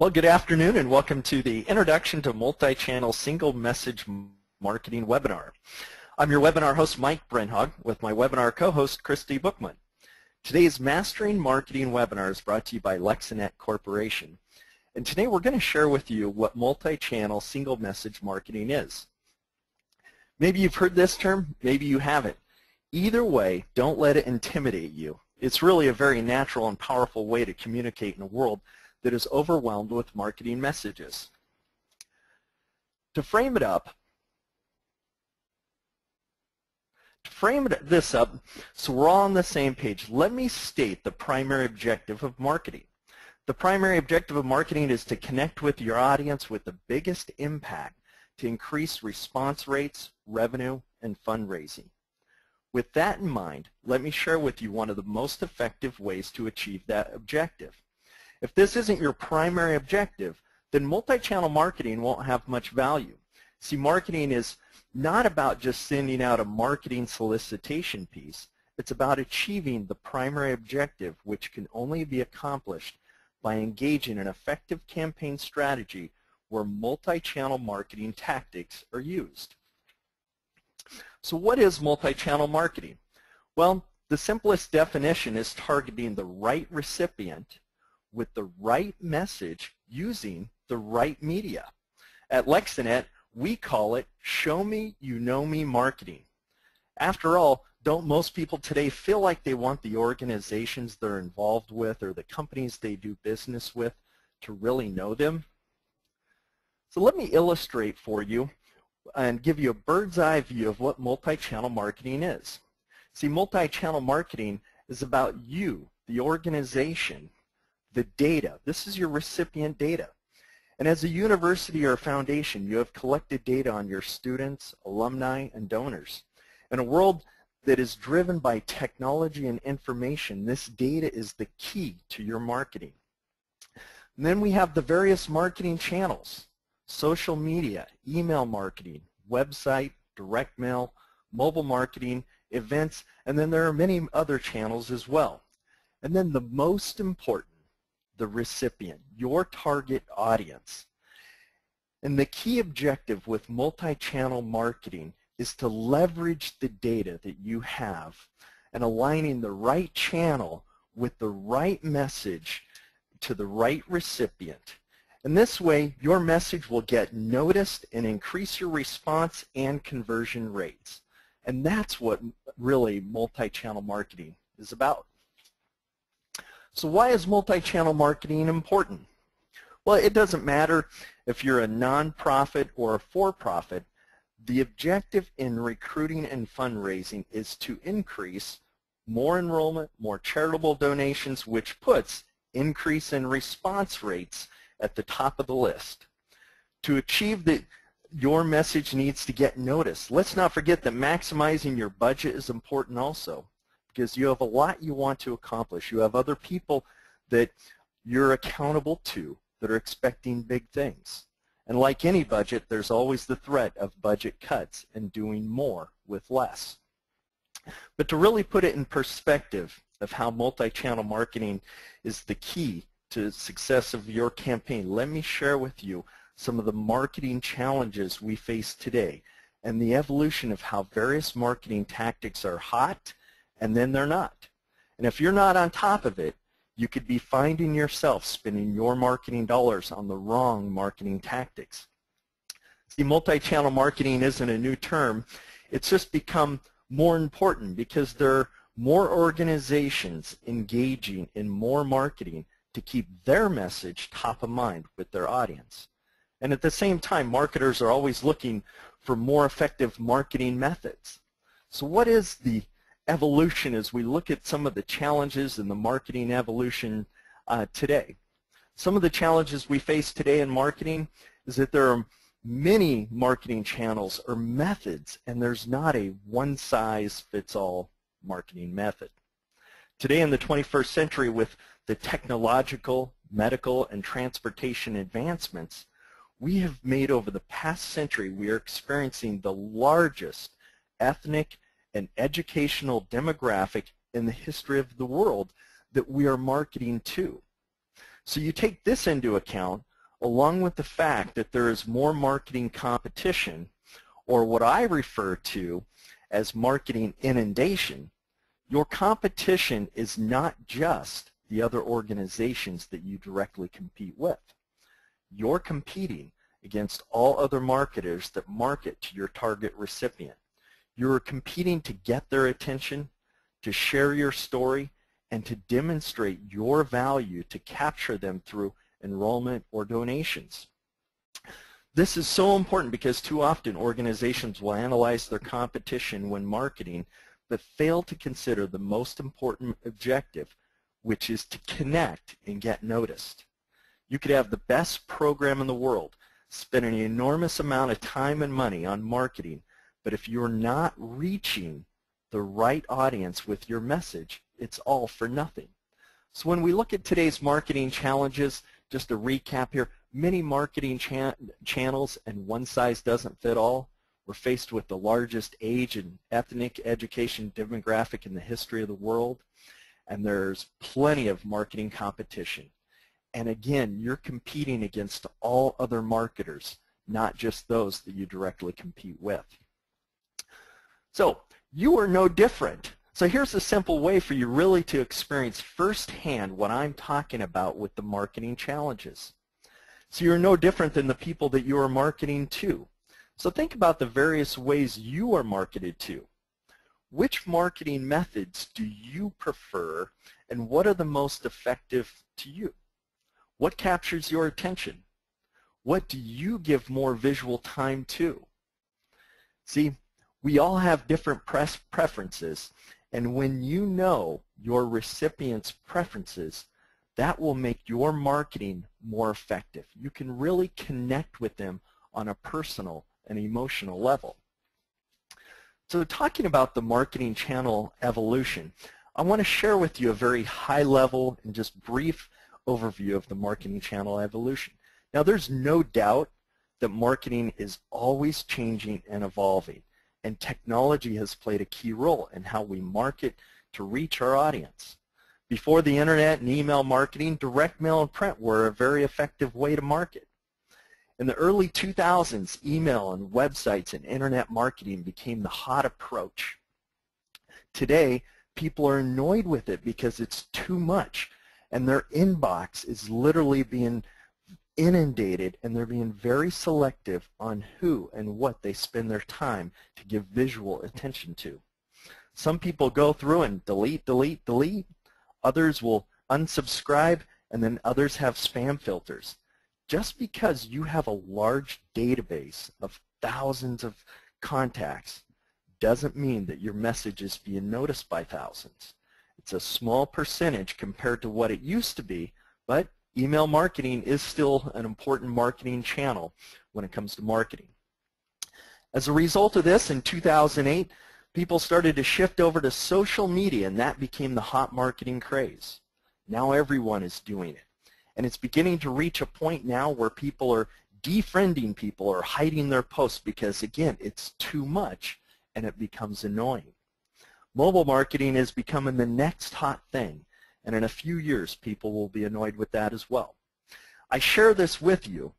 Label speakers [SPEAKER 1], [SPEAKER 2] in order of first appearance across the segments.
[SPEAKER 1] Well, good afternoon and welcome to the Introduction to Multi-Channel Single Message Marketing webinar. I'm your webinar host, Mike Brenhog, with my webinar co-host, Christy Bookman. Today's Mastering Marketing webinar is brought to you by Lexanet Corporation. And today we're going to share with you what multi-channel single message marketing is. Maybe you've heard this term, maybe you haven't. Either way, don't let it intimidate you. It's really a very natural and powerful way to communicate in a world that is overwhelmed with marketing messages. To frame this up so we're all on the same page, let me state the primary objective of marketing. The primary objective of marketing is to connect with your audience with the biggest impact to increase response rates, revenue, and fundraising. With that in mind, let me share with you one of the most effective ways to achieve that objective. If this isn't your primary objective, then multi-channel marketing won't have much value. See, marketing is not about just sending out a marketing solicitation piece. It's about achieving the primary objective, which can only be accomplished by engaging in an effective campaign strategy where multi-channel marketing tactics are used. So what is multi-channel marketing? Well, the simplest definition is targeting the right recipient with the right message using the right media. At Lexanet, we call it Show Me You Know Me marketing. After all, don't most people today feel like they want the organizations they're involved with or the companies they do business with to really know them? So let me illustrate for you and give you a bird's eye view of what multi-channel marketing is. See, multi-channel marketing is about you, the organization, the data. This is your recipient data. And as a university or a foundation, you have collected data on your students, alumni, and donors. In a world that is driven by technology and information, this data is the key to your marketing. And then we have the various marketing channels: social media, email marketing, website, direct mail, mobile marketing, events, and then there are many other channels as well. And then the most important, the recipient, your target audience. And the key objective with multi-channel marketing is to leverage the data that you have and aligning the right channel with the right message to the right recipient. And this way, your message will get noticed and increase your response and conversion rates. And that's what really multi-channel marketing is about. So why is multi-channel marketing important? Well, it doesn't matter if you're a nonprofit or a for-profit. The objective in recruiting and fundraising is to increase more enrollment, more charitable donations, which puts increase in response rates at the top of the list. To achieve that, your message needs to get noticed. Let's not forget that maximizing your budget is important also, because you have a lot you want to accomplish. You have other people that you're accountable to that are expecting big things. And like any budget, there's always the threat of budget cuts and doing more with less. But to really put it in perspective of how multi-channel marketing is the key to success of your campaign, let me share with you some of the marketing challenges we face today and the evolution of how various marketing tactics are hot and then they're not. And if you're not on top of it, you could be finding yourself spending your marketing dollars on the wrong marketing tactics. See, multi-channel marketing isn't a new term. It's just become more important because there are more organizations engaging in more marketing to keep their message top of mind with their audience. And at the same time, marketers are always looking for more effective marketing methods. So what is the evolution as we look at some of the challenges in the marketing evolution today? Some of the challenges we face today in marketing is that there are many marketing channels or methods, and there's not a one-size-fits-all marketing method. Today in the 21st century, with the technological, medical, and transportation advancements we have made over the past century, we are experiencing the largest ethnic and educational demographic in the history of the world that we are marketing to. So you take this into account, along with the fact that there is more marketing competition, or what I refer to as marketing inundation, your competition is not just the other organizations that you directly compete with. You're competing against all other marketers that market to your target recipient. You're competing to get their attention, to share your story, and to demonstrate your value to capture them through enrollment or donations. This is so important because too often organizations will analyze their competition when marketing, but fail to consider the most important objective, which is to connect and get noticed. You could have the best program in the world, spend an enormous amount of time and money on marketing, but if you're not reaching the right audience with your message, it's all for nothing. So when we look at today's marketing challenges, just to recap here, many marketing channels and one size doesn't fit all. We're faced with the largest age and ethnic education demographic in the history of the world, and there's plenty of marketing competition. And again, you're competing against all other marketers, not just those that you directly compete with. So you are no different. So here's a simple way for you really to experience firsthand what I'm talking about with the marketing challenges. So you're no different than the people that you are marketing to. So think about the various ways you are marketed to. Which marketing methods do you prefer, and what are the most effective to you? What captures your attention? What do you give more visual time to? See, we all have different preferences, and when you know your recipient's preferences, that will make your marketing more effective. You can really connect with them on a personal and emotional level. So talking about the marketing channel evolution, I want to share with you a very high level and just brief overview of the marketing channel evolution. Now there's no doubt that marketing is always changing and evolving, and technology has played a key role in how we market to reach our audience. Before the internet and email marketing, direct mail and print were a very effective way to market. In the early 2000s, email and websites and internet marketing became the hot approach. Today, people are annoyed with it because it's too much, and their inbox is literally being inundated, and they're being very selective on who and what they spend their time to give visual attention to. Some people go through and delete, delete, delete. Others will unsubscribe, and then others have spam filters. Just because you have a large database of thousands of contacts doesn't mean that your message is being noticed by thousands. It's a small percentage compared to what it used to be, but email marketing is still an important marketing channel when it comes to marketing. As a result of this, in 2008, people started to shift over to social media, and that became the hot marketing craze. Now everyone is doing it. And it's beginning to reach a point now where people are defriending people or hiding their posts because, again, it's too much and it becomes annoying. Mobile marketing is becoming the next hot thing, and in a few years people will be annoyed with that as well. I share this with you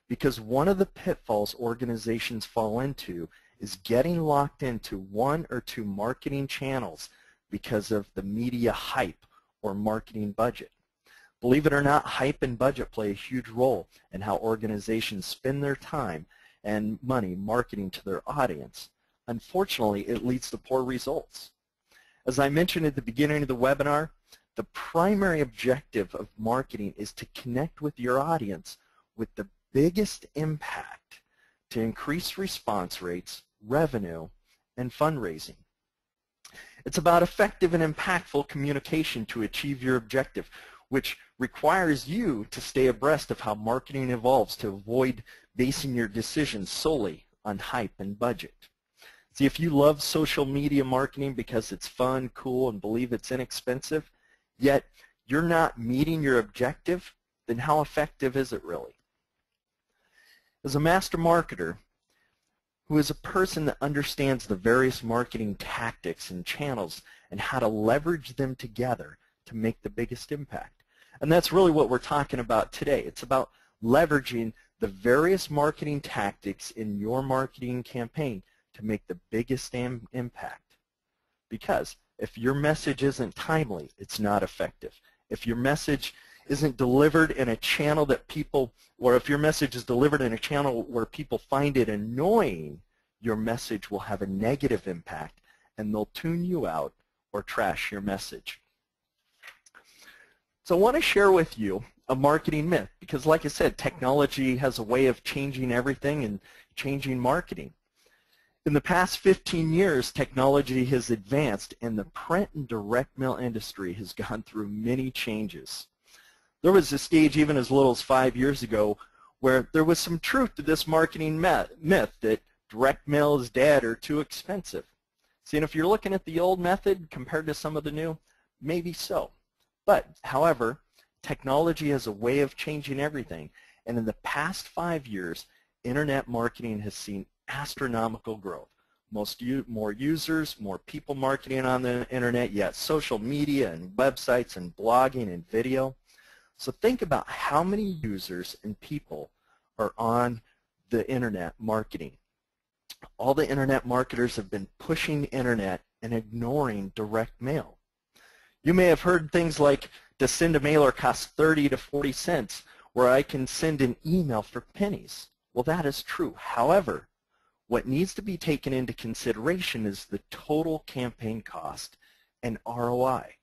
[SPEAKER 1] because one of the pitfalls organizations fall into is getting locked into one or two marketing channels because of the media hype or marketing budget. Believe it or not, hype and budget play a huge role in how organizations spend their time and money marketing to their audience. Unfortunately, it leads to poor results. As I mentioned at the beginning of the webinar, the primary objective of marketing is to connect with your audience with the biggest impact to increase response rates, revenue, and fundraising. It's about effective and impactful communication to achieve your objective, which requires you to stay abreast of how marketing evolves to avoid basing your decisions solely on hype and budget. See, if you love social media marketing because it's fun, cool, and believe it's inexpensive, yet you're not meeting your objective, then how effective is it really? As a master marketer, who is a person that understands the various marketing tactics and channels and how to leverage them together to make the biggest impact. And that's really what we're talking about today. It's about leveraging the various marketing tactics in your marketing campaign to make the biggest impact. Because if your message isn't timely, it's not effective. If your message isn't delivered in a channel that people, or if your message is delivered in a channel where people find it annoying, your message will have a negative impact and they'll tune you out or trash your message. So I want to share with you a marketing myth because, like I said, technology has a way of changing everything and changing marketing. In the past 15 years, technology has advanced and the print and direct mail industry has gone through many changes. There was a stage even as little as 5 years ago where there was some truth to this marketing myth that direct mail is dead or too expensive. See, and if you're looking at the old method compared to some of the new, maybe so. But, however, technology has a way of changing everything, and in the past 5 years, internet marketing has seen astronomical growth. More users, more people marketing on the internet, yet social media and websites and blogging and video. So think about how many users and people are on the internet marketing. All the internet marketers have been pushing the internet and ignoring direct mail. You may have heard things like, to send a mailer costs 30 to 40 cents, where I can send an email for pennies. Well, that is true. However, what needs to be taken into consideration is the total campaign cost and ROI.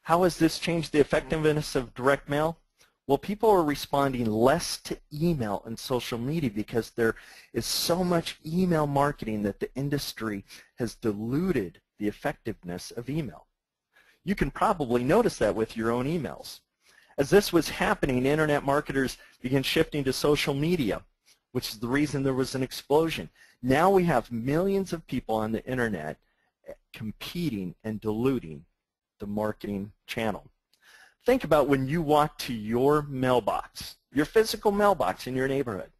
[SPEAKER 1] How has this changed the effectiveness of direct mail? Well, people are responding less to email and social media because there is so much email marketing that the industry has diluted the effectiveness of email. You can probably notice that with your own emails. As this was happening, internet marketers began shifting to social media, which is the reason there was an explosion. Now we have millions of people on the internet competing and diluting the marketing channel. Think about when you walk to your mailbox, your physical mailbox in your neighborhood,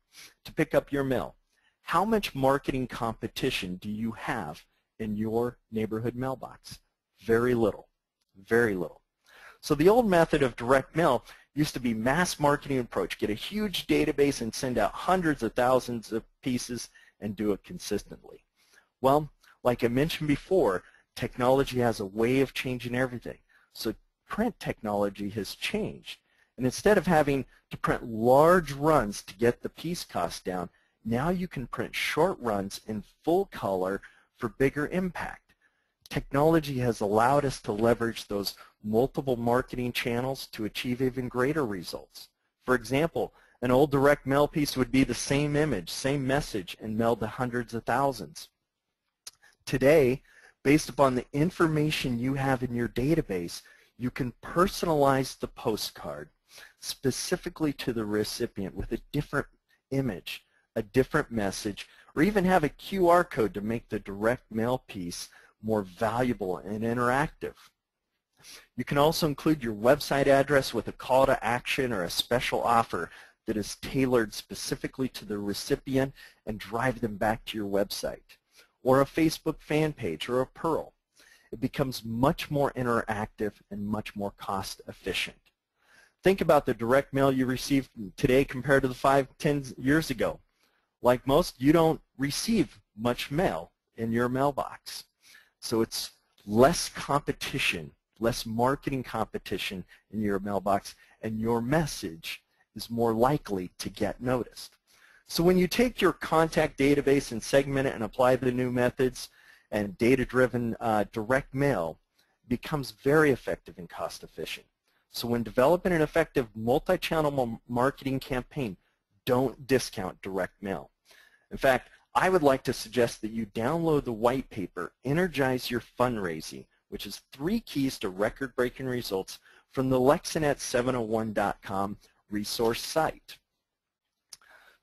[SPEAKER 1] to pick up your mail. How much marketing competition do you have in your neighborhood mailbox? Very little. Very little. So the old method of direct mail used to be mass marketing approach, get a huge database and send out hundreds of thousands of pieces and do it consistently. Well, like I mentioned before, technology has a way of changing everything. So print technology has changed. And instead of having to print large runs to get the piece cost down, now you can print short runs in full color for bigger impact. Technology has allowed us to leverage those multiple marketing channels to achieve even greater results. For example, an old direct mail piece would be the same image, same message, and mailed to hundreds of thousands. Today, based upon the information you have in your database, you can personalize the postcard specifically to the recipient with a different image, a different message, or even have a QR code to make the direct mail piece more valuable and interactive. You can also include your website address with a call to action or a special offer that is tailored specifically to the recipient and drive them back to your website, or a Facebook fan page or a Pearl. It becomes much more interactive and much more cost efficient. Think about the direct mail you received today compared to the 5-10 years ago. Like most, you don't receive much mail in your mailbox. So it's less competition, less marketing competition in your mailbox, and your message is more likely to get noticed. So when you take your contact database and segment it and apply the new methods, and data-driven direct mail becomes very effective and cost-efficient. So when developing an effective multi-channel marketing campaign, don't discount direct mail. In fact, I would like to suggest that you download the white paper, Energize Your Fundraising, which is 3 keys to record-breaking results from the Lexinet701.com resource site.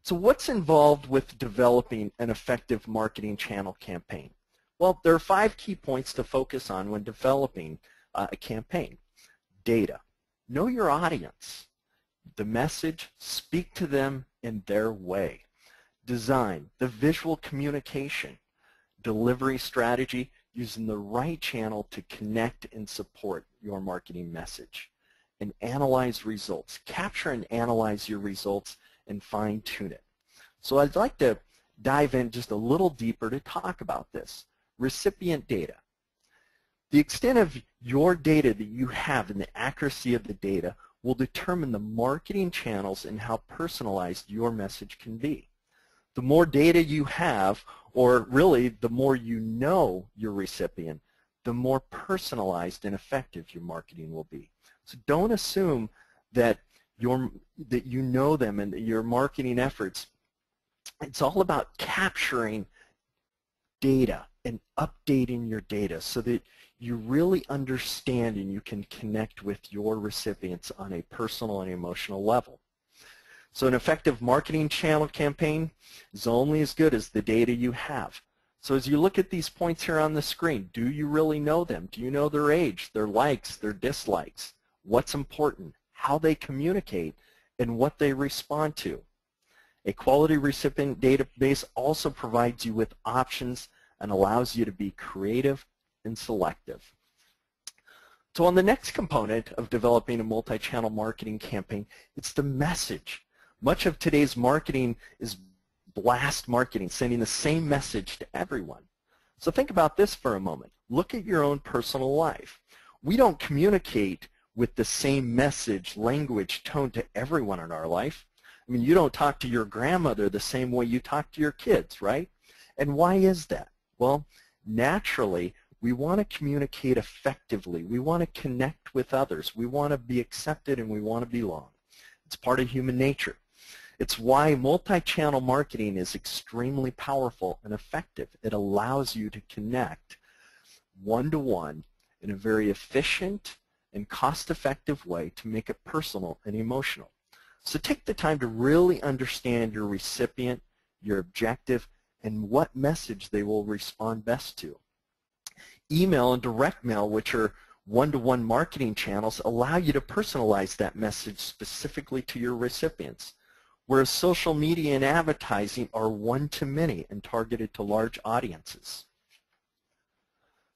[SPEAKER 1] So what's involved with developing an effective marketing channel campaign? Well, there are 5 key points to focus on when developing a campaign. Data. Know your audience. The message, speak to them in their way. Design, the visual communication. Delivery strategy, using the right channel to connect and support your marketing message. and analyze results. Capture and analyze your results and fine-tune it. So I'd like to dive in just a little deeper to talk about this. Recipient data. The extent of your data that you have and the accuracy of the data will determine the marketing channels and how personalized your message can be. The more data you have, or really the more you know your recipient, the more personalized and effective your marketing will be. So don't assume that you know them and that your marketing efforts. It's all about capturing data and updating your data so that you really understand and you can connect with your recipients on a personal and emotional level. So an effective marketing channel campaign is only as good as the data you have. So as you look at these points here on the screen, do you really know them? Do you know their age, their likes, their dislikes, what's important, how they communicate, and what they respond to? A quality recipient database also provides you with options and allows you to be creative and selective. So on the next component of developing a multi-channel marketing campaign, it's the message. Much of today's marketing is blast marketing, sending the same message to everyone. So think about this for a moment. Look at your own personal life. We don't communicate with the same message, language, tone to everyone in our life. I mean, you don't talk to your grandmother the same way you talk to your kids, right? And why is that? Well, naturally, we want to communicate effectively. We want to connect with others. We want to be accepted and we want to belong. It's part of human nature. It's why multi-channel marketing is extremely powerful and effective. It allows you to connect one-to-one in a very efficient and cost-effective way to make it personal and emotional. So take the time to really understand your recipient, your objective, and what message they will respond best to. Email and direct mail, which are one-to-one marketing channels, allow you to personalize that message specifically to your recipients, whereas social media and advertising are one-to-many and targeted to large audiences.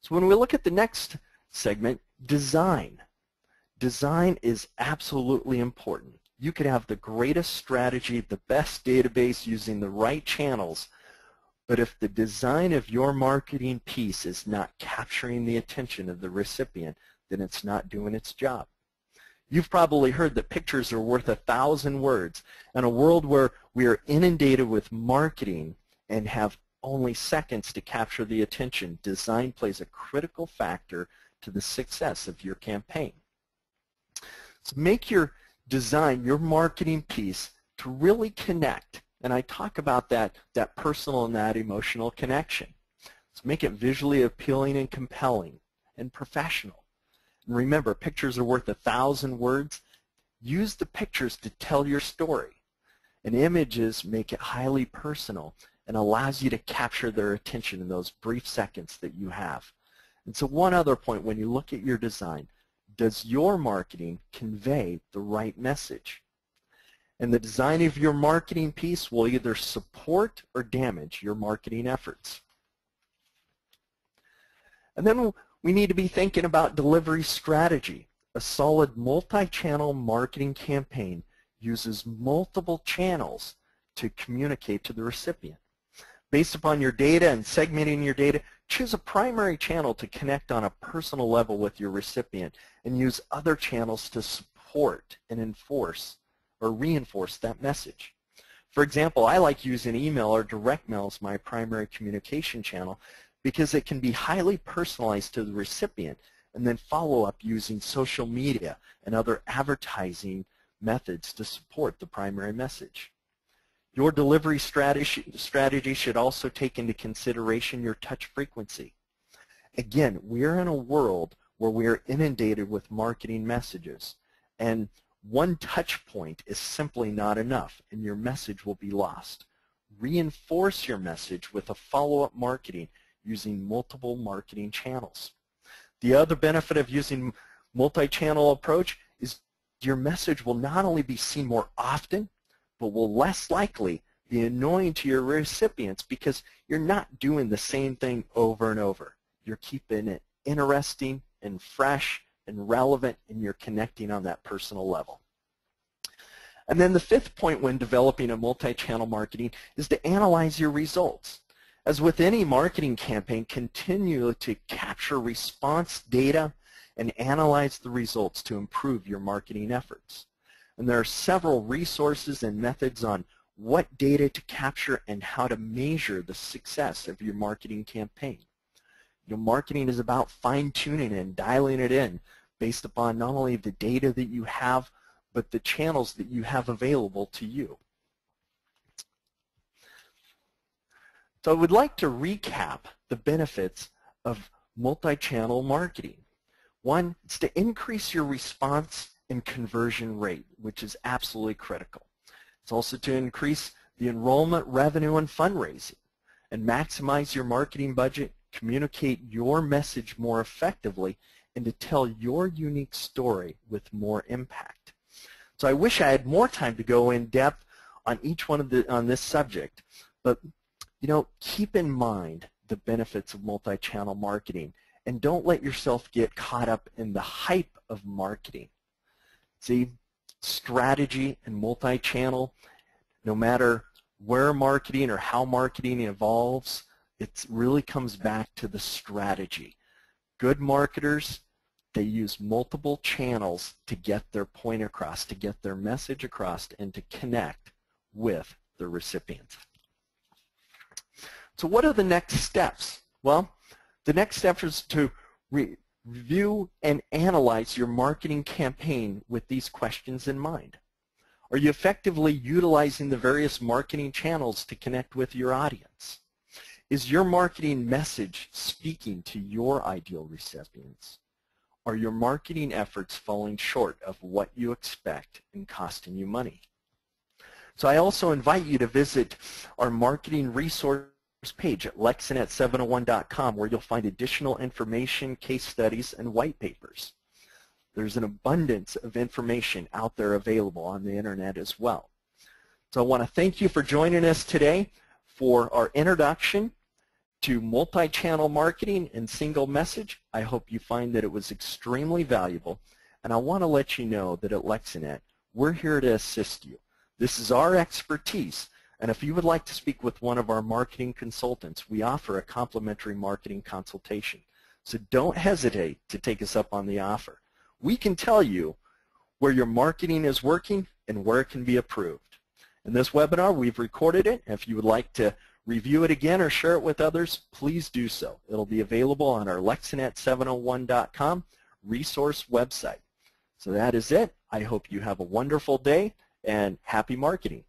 [SPEAKER 1] So when we look at the next segment, design. Design is absolutely important. You could have the greatest strategy, the best database using the right channels, but if the design of your marketing piece is not capturing the attention of the recipient, then it's not doing its job. You've probably heard that pictures are worth 1,000 words. In a world where we are inundated with marketing and have only seconds to capture the attention, design plays a critical factor to the success of your campaign. So make your design, your marketing piece, to really connect. And I talk about that personal and that emotional connection. So make it visually appealing and compelling and professional. And remember, pictures are worth 1,000 words. Use the pictures to tell your story. And images make it highly personal and allows you to capture their attention in those brief seconds that you have. And so one other point, when you look at your design, does your marketing convey the right message? And the design of your marketing piece will either support or damage your marketing efforts. And then we need to be thinking about delivery strategy. A solid multi-channel marketing campaign uses multiple channels to communicate to the recipient. Based upon your data and segmenting your data, choose a primary channel to connect on a personal level with your recipient and use other channels to support and enforce or reinforce that message. For example, I like using email or direct mail as my primary communication channel because it can be highly personalized to the recipient, and then follow up using social media and other advertising methods to support the primary message. Your delivery strategy should also take into consideration your touch frequency. Again, we're in a world where we're inundated with marketing messages, and one touch point is simply not enough, and your message will be lost. Reinforce your message with a follow-up marketing using multiple marketing channels. The other benefit of using multi-channel approach is your message will not only be seen more often, but will less likely be annoying to your recipients because you're not doing the same thing over and over. You're keeping it interesting and fresh and relevant, and you're connecting on that personal level. And then the fifth point when developing a multi-channel marketing is to analyze your results. As with any marketing campaign, continue to capture response data and analyze the results to improve your marketing efforts. And there are several resources and methods on what data to capture and how to measure the success of your marketing campaign. Marketing is about fine-tuning and dialing it in based upon not only the data that you have, but the channels that you have available to you. So I would like to recap the benefits of multi-channel marketing. One, it's to increase your response and conversion rate, which is absolutely critical. It's also to increase the enrollment, revenue, and fundraising, and maximize your marketing budget, communicate your message more effectively, and to tell your unique story with more impact. So I wish I had more time to go in depth on each one of on this subject, but keep in mind the benefits of multi-channel marketing, and don't let yourself get caught up in the hype of marketing. See, strategy and multi-channel, no matter where marketing or how marketing evolves, it really comes back to the strategy. Good marketers, they use multiple channels to get their point across, to get their message across, and to connect with the recipients. So what are the next steps? Well, the next step is to review and analyze your marketing campaign with these questions in mind. Are you effectively utilizing the various marketing channels to connect with your audience? Is your marketing message speaking to your ideal recipients? Are your marketing efforts falling short of what you expect and costing you money? So I also invite you to visit our marketing resource page at lexinet701.com, where you'll find additional information, case studies, and white papers. There's an abundance of information out there available on the internet as well. So I want to thank you for joining us today for our introduction to multi-channel marketing and single message. I hope you find that it was extremely valuable, and I want to let you know that at Lexinet, we're here to assist you. This is our expertise. And if you would like to speak with one of our marketing consultants, we offer a complimentary marketing consultation. So don't hesitate to take us up on the offer. We can tell you where your marketing is working and where it can be approved. In this webinar, we've recorded it. If you would like to review it again or share it with others, please do so. It'll be available on our lexinet701.com resource website. So that is it. I hope you have a wonderful day and happy marketing.